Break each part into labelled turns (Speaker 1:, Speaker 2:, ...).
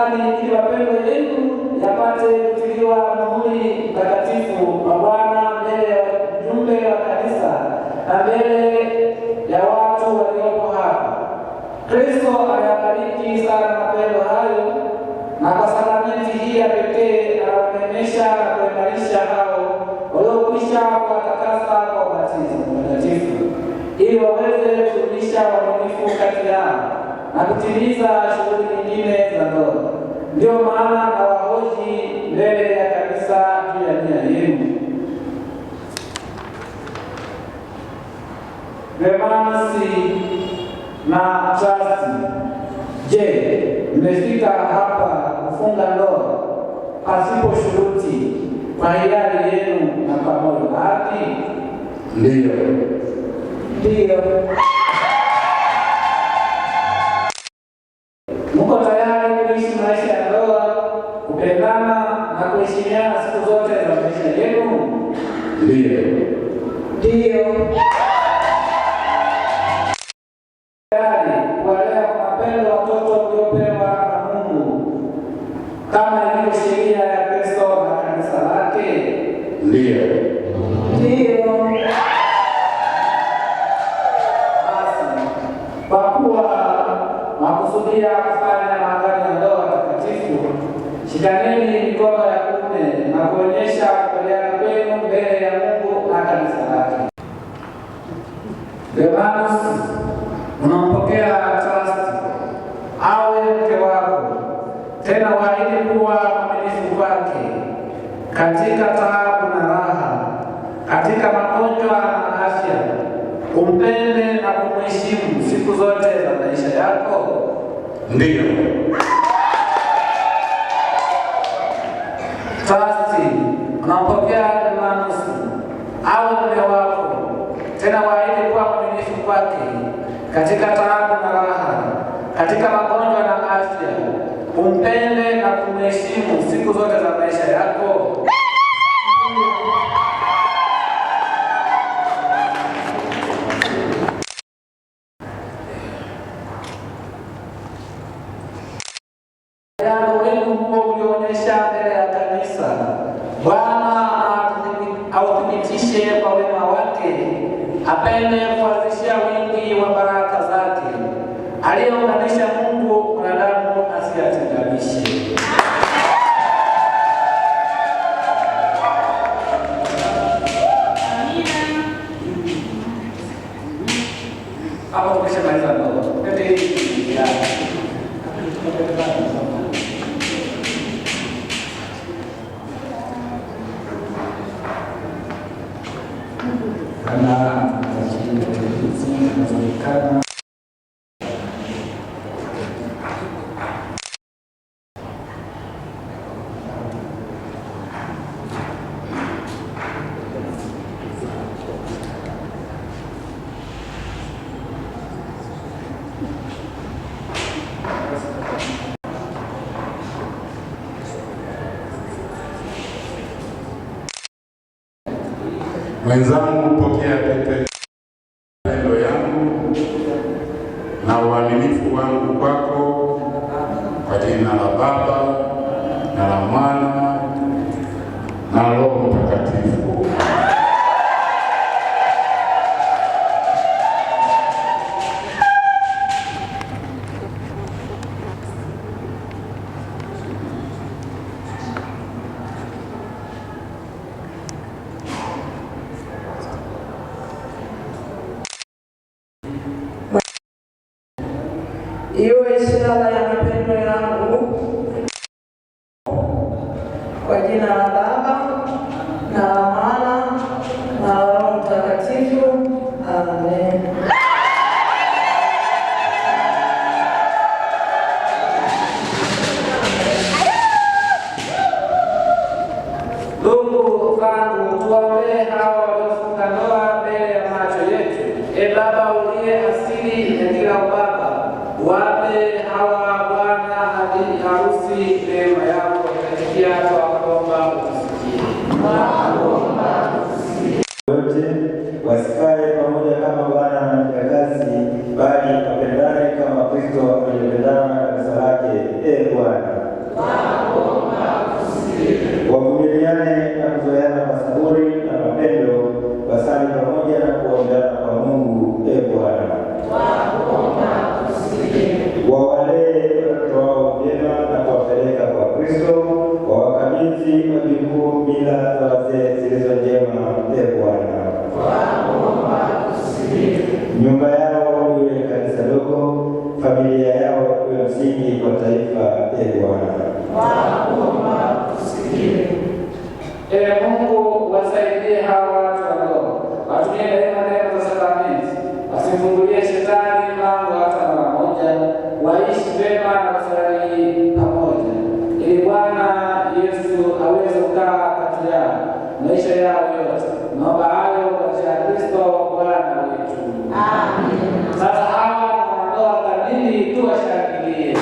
Speaker 1: kusali ili mapendo yenu yapate kutiliwa muhuri mtakatifu wa Bwana mbele ya mjumbe wa kanisa na mbele ya watu waliopo hapa. Kristo ayabariki sana mapendo hayo, na kwa sakramenti hii ya pekee anawaneemesha na kuimarisha hao waliokwisha kuwatakasa kwa ubatizo mtakatifu, ili waweze kurudisha uaminifu kati yao na kutimiza shughuli nyingine za ndoa. Ndio maana nawahoji mbele ya kanisa juu ya nia yenu. Remansi na trasti, je, mmefika hapa kufunga ndoa pasipo shuruti kwa hiari yenu na kwa moyo safi?
Speaker 2: Ndiyo.
Speaker 1: Mko tayari kuishi maisha ya ndoa, kupendana na kuheshimiana siku zote za maisha yenu?
Speaker 2: Ndiyo.
Speaker 1: Tayari kuwalea kwa mapendo watoto mliopewa na Mungu kama ilivyo sheria ya Kristo na kanisa lake?
Speaker 2: Ndiyo.
Speaker 1: Basi, kwa kuwa makusudia kufanya maagano ya ndoa takatifu, shikaneni mikono ya kuume na kuonyesha kupendana kwenu mbele ya Mungu na kanisa lake. Devanus, unampokea trasti awe mke wako, tena waahidi kuwa mwaminifu kwake katika taabu na raha, katika magonjwa na afya, umpende na kumheshimu siku zote za maisha yako?
Speaker 2: Ndiyo.
Speaker 1: Trasti, unampokea Devanus awe mume wako, tena waahidi kuwa mwaminifu kwake katika taabu na raha, katika magonjwa na afya, umpende na kumheshimu siku zote za maisha yako? Wenu huo ulioonyesha mbele ya kanisa, Bwana authibitishe kwa wema wake, apende kuanzishia wingi wa baraka zake, aliyeunganisha Mungu mwanadamu asiyatenganishe. Hapo tumeshamaliza ndoa.
Speaker 2: Mwenzangu, pokea pete pendo yangu na uaminifu wangu kwako, kwa jina la Baba na la Mwana na Roho Mtakatifu.
Speaker 3: Iwe ishara ya mapendo yangu kwa jina la Baba na la Mwana na la Roho Mtakatifu. Amen.
Speaker 1: Ndugu zangu, tuwaombee hawa waliofunga ndoa mbele ya macho yetu. E Baba uliye asili ya kila ubaba, wape hawa bwana hadi harusi neema yako, katika twakuomba utusikie.
Speaker 4: Wote wasikae pamoja kama bwana na mjakazi, bali wapendane kama Kristo alivyopendana na kanisa lake. Bwana wasali pamoja na kuombeana kwa Mungu. Bwana, wawalee watoto wao vyema na kuwapeleka kwa Kristo, wawakabidhi wajukuu mila za wazee zilizo njema. Bwana, nyumba yao iwe kanisa dogo, familia yao iwe msingi kwa taifa. Bwana,
Speaker 1: Mungu wasaidie hawa watu wadogo, watumie daima neema za sakramenti, wasifungulie shetani mlango hata mara moja, waishi vema na kufurahi pamoja, ili Bwana Yesu aweze kukaa kati yao maisha yao yote. Naomba hayo kwa njia ya Kristo Bwana wetu. Amen. Sasa hawa wanandoa kamili tuwashangilie.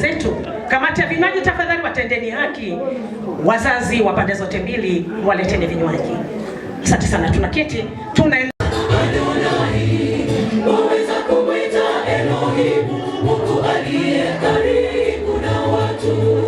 Speaker 5: zetu. Kamati ya vinywaji, tafadhali watendeni haki wazazi wa pande zote mbili, waleteni vinywaji. Asante sana, tunaketi tuna Mungu aliye karibu na watu.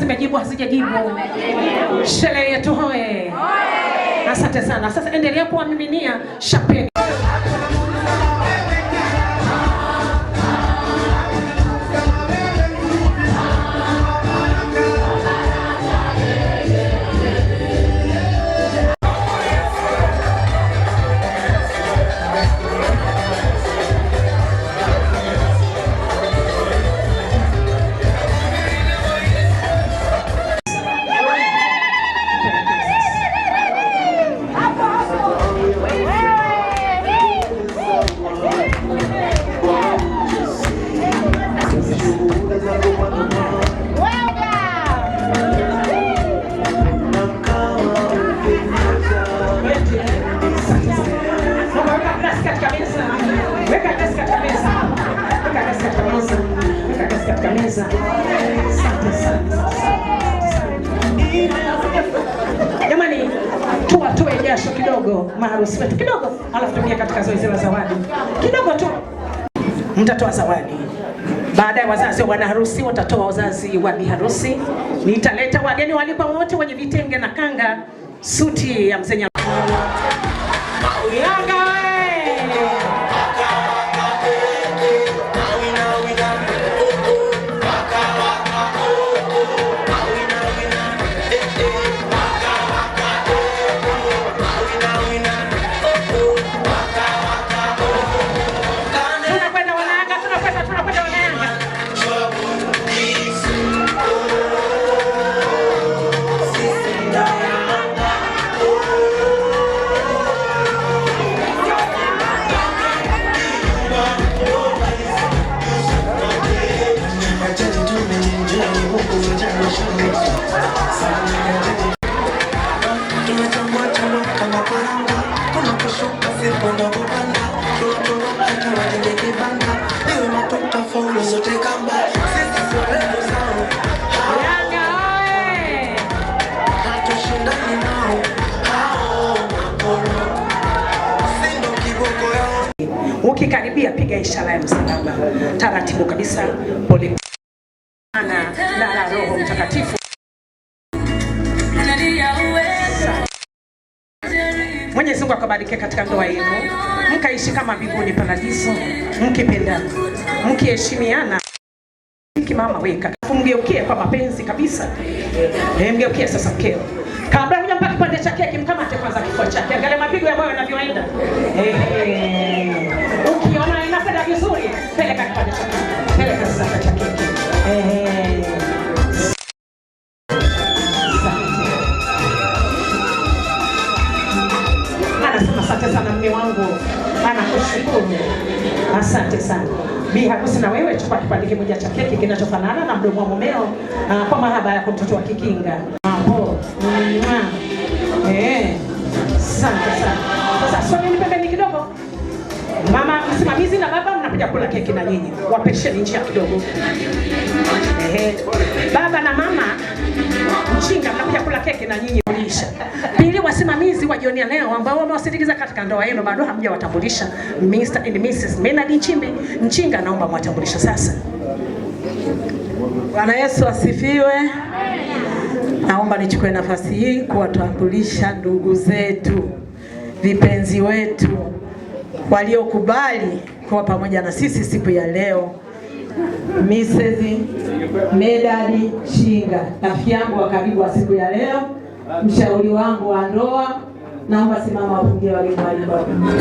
Speaker 5: zimejibu hazijajibu? Sherehe yetu hoye. Asante sana. Sasa endelea kuwamiminia champagne. Jamani, tuwatoe jasho kidogo maharusi wetu kidogo, alafu tuingie katika zoezi la zawadi kidogo tu. Mtatoa zawadi. Baadaye wazazi wa bwana harusi watatoa wazazi wa bi harusi. Nitaleta wageni walikuwa wote wenye vitenge na kanga, suti ya mzee Yanga. Ukikaribia piga ishara ya msalaba taratibu kabisa, pole na Roho Mtakatifu. Mwenyezi Mungu akabariki katika ndoa yenu, mkaishi kama mbinguni paradiso, mkipendana, mkiheshimiana. Mama weka, mgeukie kwa mapenzi kabisa. Mgeukie sasa mkeo. Kabla hujampa kipande cha keki, mkamate kwanza kifua chake. Angalia mapigo ya moyo yanavyoenda. Ukiona inakwenda vizuri, peleka kipande cha keki. Peleka sasa cha keki. Anasema asante sana mume wangu. Anakushukuru. Asante sana. Bi harusi, na wewe chukua kipande kimoja cha keki kinachofanana na mdomo wa mumeo kwa mahaba yako mtoto wa kikinga. Hapo. Asante sana. Sasa sogeni pembeni kidogo. Mama msimamizi na baba mnakuja kula keki na nyinyi. Wapesheni njia kidogo. Baba na mama mchinga mnakuja kula keki na nyinyi kulisha. Pili, wasimamizi wa jioni leo ambao wamewasindikiza katika ndoa yenu bado hamjawatambulisha. Mr. and Mrs. Menard Nchimbi Nchinga, naomba mwatambulishe sasa.
Speaker 3: Bwana Yesu asifiwe. Naomba nichukue nafasi hii kuwatambulisha ndugu zetu, vipenzi wetu waliokubali kuwa pamoja na sisi siku ya leo. Mrs. Menard Nchinga, rafiki yangu wa karibu wa siku ya leo, mshauri wangu wa ndoa. Naomba simama wapungie walimu walimu.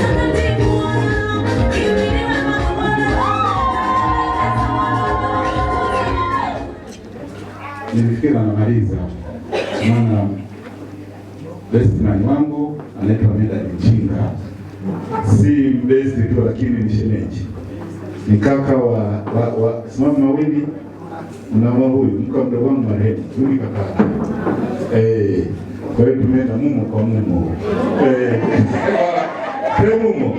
Speaker 2: Nilifikiri anamaliza. Maana best man wangu anaitwa Menard Nchinga. Si best tu lakini ni shemeji. Ni kaka wa simama mawili na huyu mko mdogo wangu marehemu. Huyu kaka. Kwa hiyo tumeenda mumo kwa mumo. Mumo.